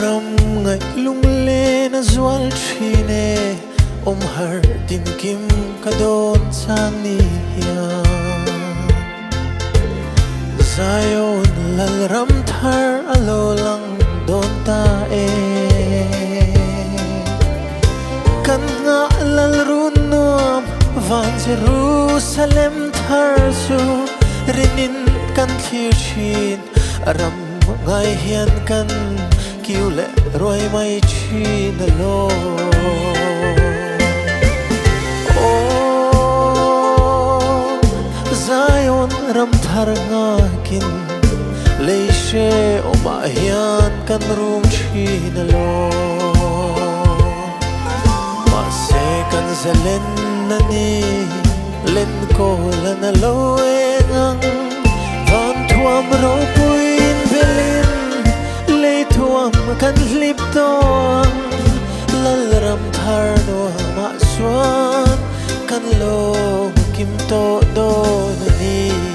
ram ngai lung le na zual thine har tin kim ka don sang ni hian Zion lal ram thar alo lang don ta kan nga lal run nuam van Jerusalem thar su rinin kan thlir thin ram ngai hian kan kiu le roi mai thin lo Zion ram thar nga kin leishe oma hian kan rum thin lo ma se kan zalen nani len ko lan lo engang van thuam ro puin belin le thuam kan hlip tong lal ram thar no ma swan kan lo kim to do ni